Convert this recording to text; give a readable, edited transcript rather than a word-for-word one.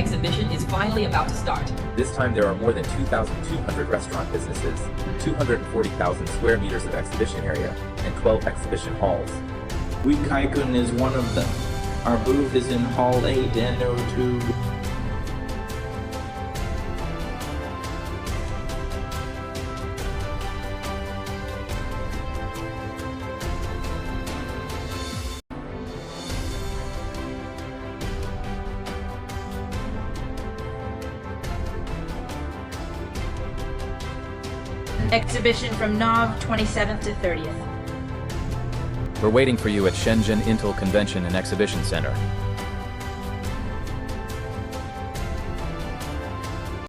exhibition is finally about to start. This time there are more than 2,200 restaurant businesses, 240,000 square meters of exhibition area, and 12 exhibition halls. Weikaikun is one of them. Our booth is in Hall N02. Exhibition from Nov 27th to 30th. We're waiting for you at ShenZhen Intel Convention and Exhibition Center.